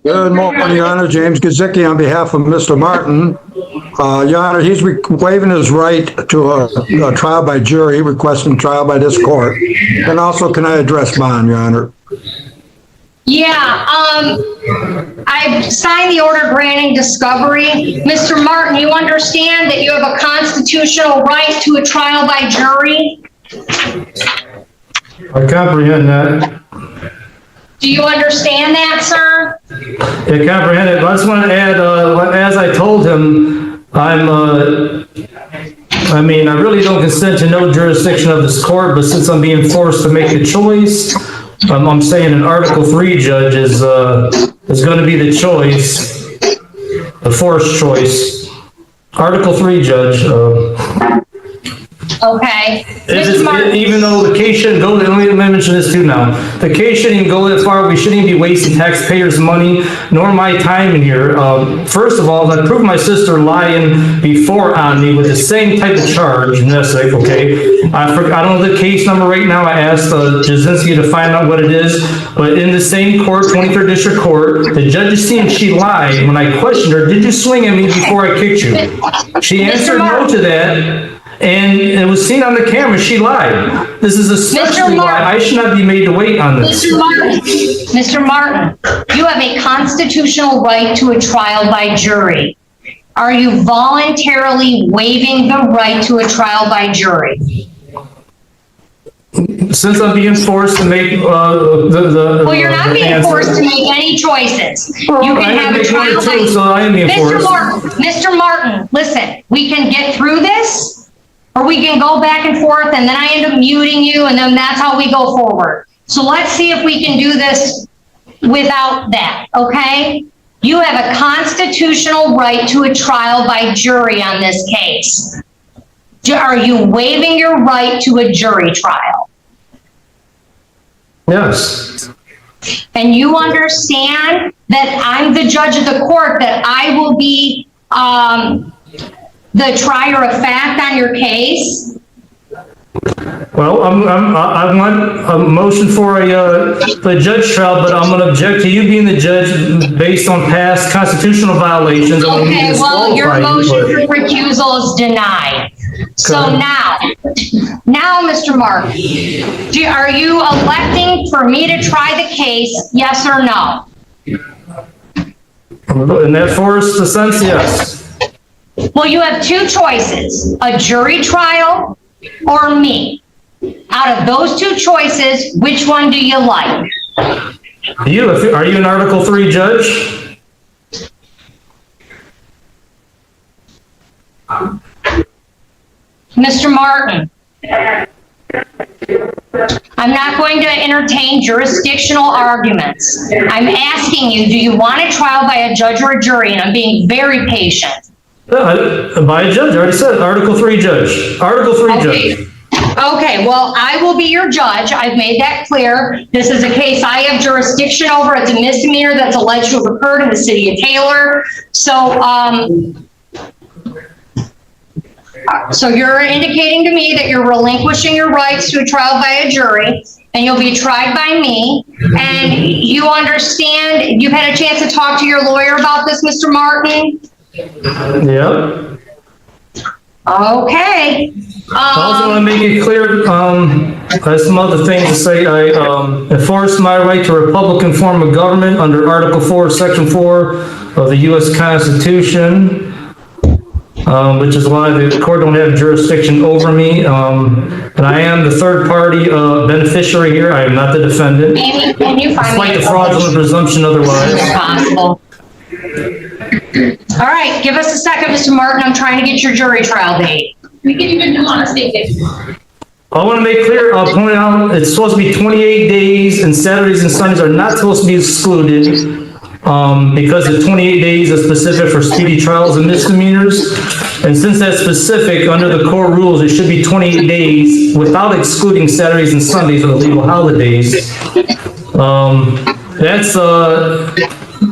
Good morning, Your Honor. James Gazicki on behalf of Mr. Martin. Your Honor, he's waiving his right to a trial by jury, requesting trial by this court. And also, can I address bond, Your Honor? Yeah, I signed the order granting discovery. Mr. Martin, you understand that you have a constitutional right to a trial by jury? I comprehend that. Do you understand that, sir? I comprehend it. I just want to add, as I told him, I really don't consent to no jurisdiction of this court, but since I'm being forced to make the choice, I'm saying an Article 3 judge is going to be the choice, the forced choice. Article 3 judge. Okay. Even though the case shouldn't go, let me mention this too now. The case shouldn't even go that far. We shouldn't even be wasting taxpayers' money, nor my time in here. First of all, I proved my sister lying before on me with the same type of charge, and that's like, okay. I don't know the case number right now. I asked Jasinski to find out what it is, but in the same court, 23rd District Court, the judge is seeing she lied. When I questioned her, did you swing at me before I kicked you? She answered no to that. And it was seen on the camera, she lied. This is especially why I should not be made to wait on this. Mr. Martin, you have a constitutional right to a trial by jury. Are you voluntarily waiving the right to a trial by jury? Since I'm being forced to make well, you're not being forced to make any choices. Well, you can have a trial by so I am being forced. Mr. Martin, listen, we can get through this, or we can go back and forth, and then I end up muting you, and then that's how we go forward. So let's see if we can do this without that, okay? You have a constitutional right to a trial by jury on this case. Are you waiving your right to a jury trial? Yes. And you understand that I'm the judge of the court, that I will be the trier of fact on your case? Well, I want a motion for a judge trial, but I'm going to object to you being the judge based on past constitutional violations. Okay, well, your motion for recusal is denied. So now, Mr. Mark, are you electing for me to try the case, yes or no? In that first sense, yes. Well, you have two choices, a jury trial or me. Out of those two choices, which one do you like? Are you an Article 3 judge? Mr. Martin, I'm not going to entertain jurisdictional arguments. I'm asking you, do you want a trial by a judge or a jury? And I'm being very patient. By a judge, I already said Article 3 judge. Article 3 judge. Okay, well, I will be your judge. I've made that clear. This is a case I have jurisdiction over. It's a misdemeanor that's alleged to have occurred in the city of Taylor. So you're indicating to me that you're relinquishing your rights to a trial by a jury, and you'll be tried by me. And you understand, you've had a chance to talk to your lawyer about this, Mr. Martin? Yep. Okay. I also want to make it clear, I have some other things to say. I enforce my right to a Republican form of government under Article 4, Section 4 of the U.S. Constitution, which is why the court don't have jurisdiction over me. And I am the third party beneficiary here. I am not the defendant. Amy, can you find me the fraudulent presumption otherwise. Possible. All right, give us a second, Mr. Martin. I'm trying to get your jury trial date. We can even do on a state date. I want to make clear, I'll point out, it's supposed to be 28 days, and Saturdays and Sundays are not supposed to be excluded because the 28 days is specific for speedy trials and misdemeanors. And since that's specific, under the court rules, it should be 28 days without excluding Saturdays and Sundays or the legal holidays.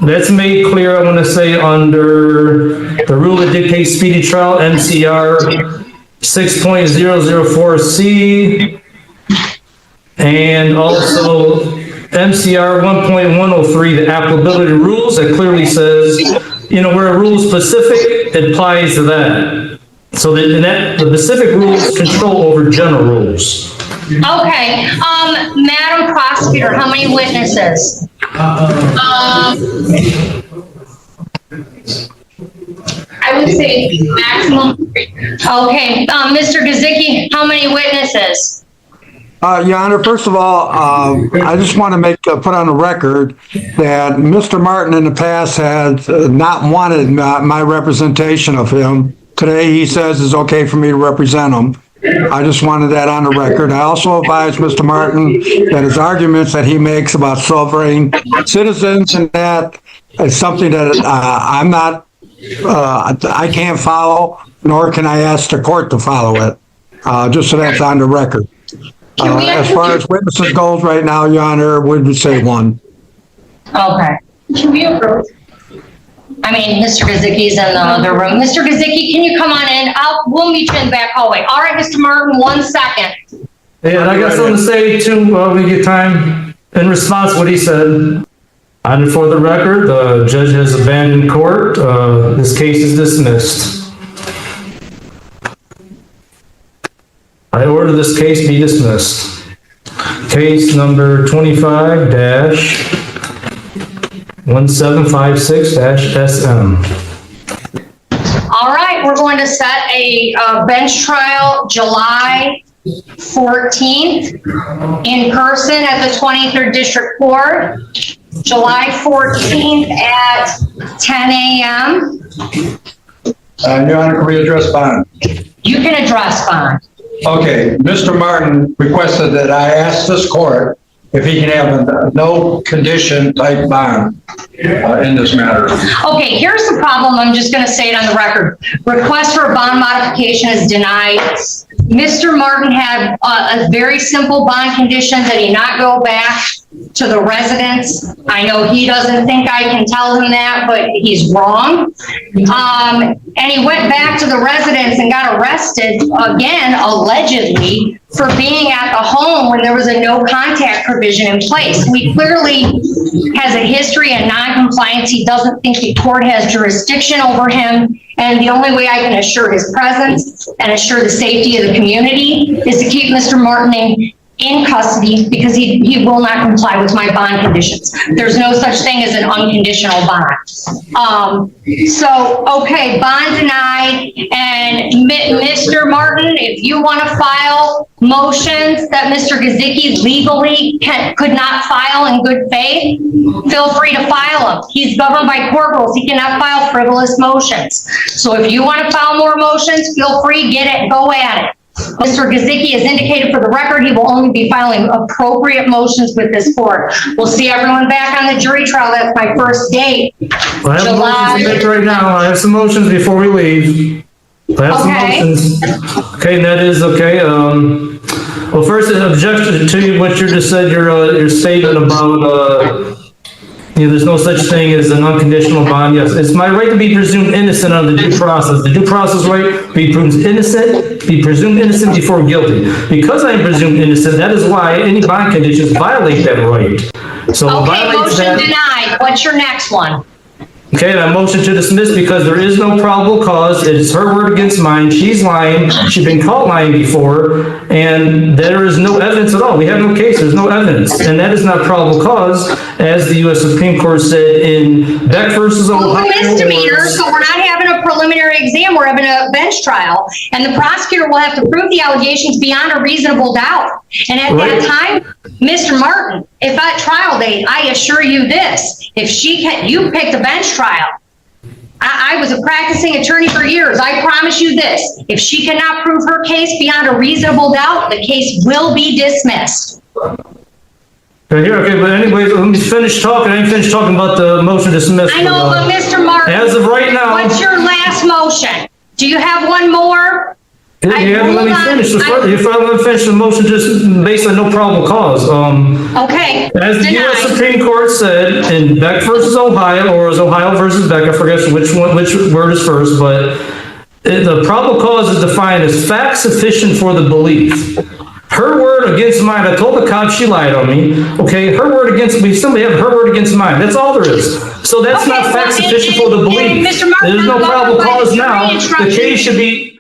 That's made clear, I want to say, under the rule that dictates speedy trial, MCR 6.004C, and also MCR 1.103, the applicability rules, that clearly says, where a rule is specific, it applies to that. So the specific rules control over general rules. Okay, Madam Prosecutor, how many witnesses? I would say maximum 3. Okay, Mr. Gizicki, how many witnesses? Your Honor, first of all, I just want to put on the record that Mr. Martin in the past has not wanted my representation of him. Today, he says it's okay for me to represent him. I just wanted that on the record. I also advise Mr. Martin that his arguments that he makes about sovereign citizens and that is something that I can't follow, nor can I ask the court to follow it. Just so that's on the record. As far as witnesses goes right now, Your Honor, would say 1. Okay. Can we approach? I mean, Mr. Gizicki's in the other room. Mr. Gizicki, can you come on in? We'll meet you in the back hallway. All right, Mr. Martin, 1 second. Yeah, and I got something to say too, while we get time, in response to what he said. And for the record, the judge has abandoned court. This case is dismissed. I order this case be dismissed. Case number 25-1756-SM. All right, we're going to set a bench trial July 14th in person at the 23rd District Court. July 14th at 10 a.m. Your Honor, can we address bond? You can address bond. Okay, Mr. Martin requested that I ask this court if he can have a no condition type bond in this matter. Okay, here's the problem. I'm just going to say it on the record. Request for a bond modification is denied. Mr. Martin had a very simple bond condition that he not go back to the residence. I know he doesn't think I can tell him that, but he's wrong. And he went back to the residence and got arrested again, allegedly, for being at the home when there was a no contact provision in place. He clearly has a history of non-compliance. He doesn't think the court has jurisdiction over him. And the only way I can assure his presence and assure the safety of the community is to keep Mr. Martin in custody because he will not comply with my bond conditions. There's no such thing as an unconditional bond. Okay, bond denied. And Mr. Martin, if you want to file motions that Mr. Gizicki legally could not file in good faith, feel free to file them. He's governed by court rules. He cannot file frivolous motions. So if you want to file more motions, feel free, get it, go at it. Mr. Gizicki has indicated for the record he will only be filing appropriate motions with this court. We'll see everyone back on the jury trial. That's my first date. I have motions to make right now. I have some motions before we leave. I have some motions. Okay, and that is okay. Well, first, an objection to what you just said, your statement about there's no such thing as an unconditional bond. Yes, it's my right to be presumed innocent under the due process. The due process right, be presumed innocent before guilty. Because I am presumed innocent, that is why any bond conditions violate that right. So okay, motion denied. What's your next one? Okay, I motion to dismiss because there is no probable cause. It is her word against mine. She's lying. She's been caught lying before, and there is no evidence at all. We have no case. There's no evidence, and that is not probable cause, as the U.S. Supreme Court said in Beck versus Ohio. Misdemeanor, so we're not having a preliminary exam. We're having a bench trial, and the prosecutor will have to prove the allegations beyond a reasonable doubt. And at that time, Mr. Martin, if at trial date, I assure you this: if you picked a bench trial. I was a practicing attorney for years. I promise you this: if she cannot prove her case beyond a reasonable doubt, the case will be dismissed. Okay, but anyways, let me finish talking. I didn't finish talking about the motion to dismiss. I know, but Mr. Martin, as of right now, what's your last motion? Do you have one more? You haven't let me finish. If I let me finish the motion just based on no probable cause. Okay. As the U.S. Supreme Court said in Beck versus Ohio, or is Ohio versus Beck, I forget which word is first, but the probable cause is defined as fact sufficient for the belief. Her word against mine. I told the cop she lied on me. Okay, her word against, we simply have her word against mine. That's all there is. So that's Okay, not fact well, sufficient for the and belief. Mr. Martin, There's no I'm probable going by the cause jury now. The instructions. case should be,